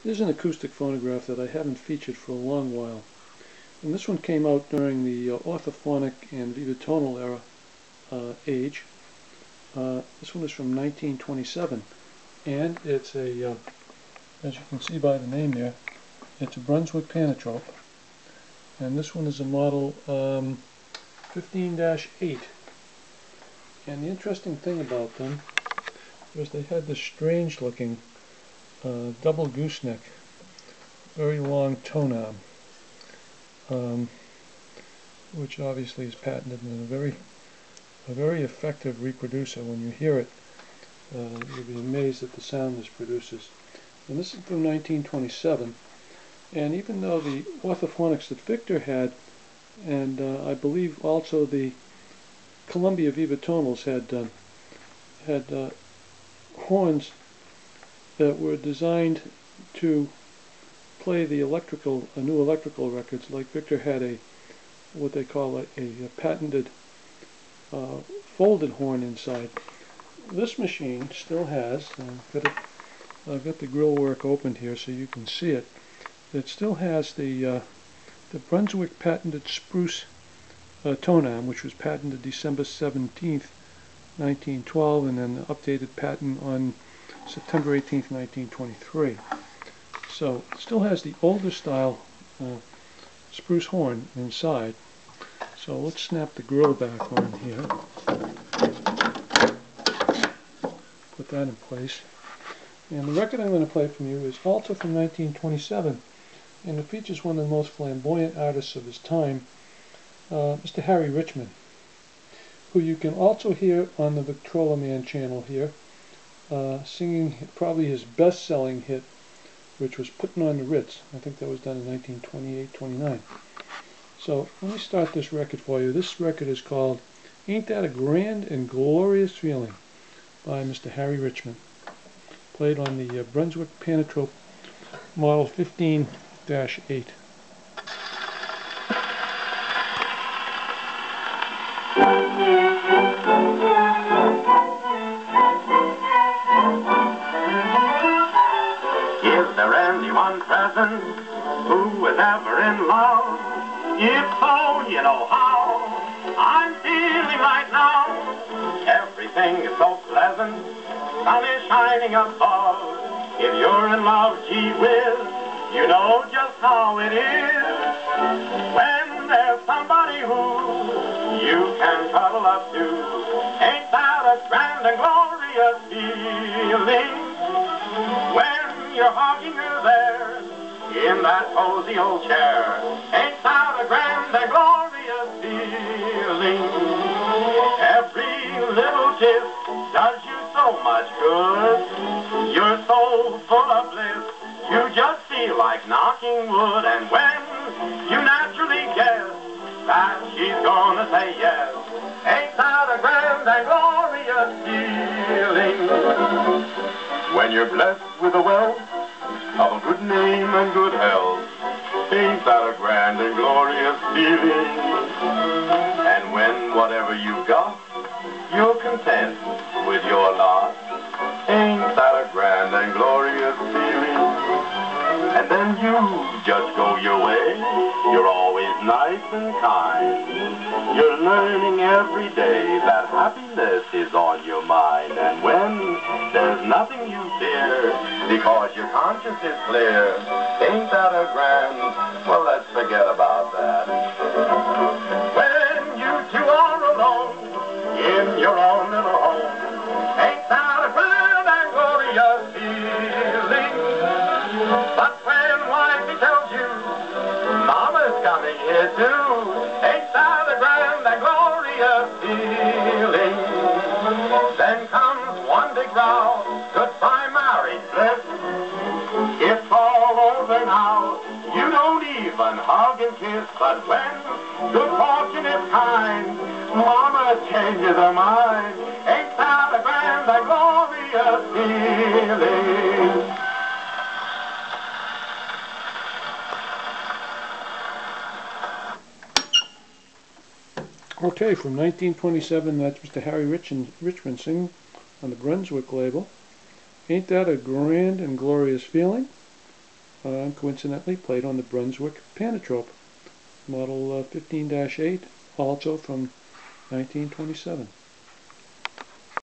This is an acoustic phonograph that I haven't featured for a long while. And this one came out during the orthophonic and Viva-Tonal era age. This one is from 1927. And it's a, as you can see by the name there, it's a Brunswick Panatrope. And this one is a model 15-8. And the interesting thing about them was they had this strange looking double goose-neck, very long tone arm, which obviously is patented and a very effective reproducer. When you hear it, you'll be amazed at the sound this produces. And this is from 1927. And even though the Orthophonics that Victor had, and I believe also the Columbia Viva-Tonals had horns that were designed to play the new electrical records, like Victor had what they call a patented folded horn inside. This machine still has, I've got the grill work opened here so you can see it. It still has the Brunswick patented Spruce tone arm, which was patented December 17th, 1912, and then the updated patent on September 18th, 1923. So it still has the older style spruce horn inside. So let's snap the grill back on here. Put that in place. And the record I'm going to play from you is also from 1927, and it features one of the most flamboyant artists of his time, Mr. Harry Richman, who you can also hear on the Victrola Man channel here, singing probably his best-selling hit, which was Puttin' on the Ritz. I think that was done in 1928-29. So let me start this record for you. This record is called Ain't That a Grand and Glorious Feeling by Mr. Harry Richman, played on the Brunswick Panatrope model 15-8. One present who is ever in love. If so, you know how I'm feeling right now. Everything is so pleasant, sun is shining above. If you're in love, gee whiz, you know just how it is. When there's somebody who you can cuddle up to, ain't that a grand and glorious feeling? When you're hugging her there in that cozy old chair, ain't that a grand and glorious feeling? Every little kiss does you so much good. You're so full of bliss, you just feel like knocking wood. And when you naturally guess that she's gonna say yes, ain't that a grand and glorious feeling? When you're blessed with a wealth of a good name and good health, ain't that a grand and glorious feeling? And when whatever you've got, you're content with your lot, ain't that a grand and glorious feeling? And then you just go your way, you're always nice and kind. You're learning every day that happiness is on your mind. And when there's nothing you fear, because your conscience is clear, ain't that a grand? Well, let's forget about that. When you two are alone in your own little home, ain't that a grand and glorious feeling? But when wifey tells you Mama's coming here too, ain't that a grand and glorious feeling? Then comes one big row, goodbye married bliss. It's all over now, you don't even hug and kiss. But when good fortune is kind, Mama changes her mind, ain't that a grand and glorious feeling? Okay, from 1927, that's Mr. Harry Richman singing on the Brunswick label. Ain't that a grand and glorious feeling? coincidentally played on the Brunswick Panatrope, model 15-8, also from 1927.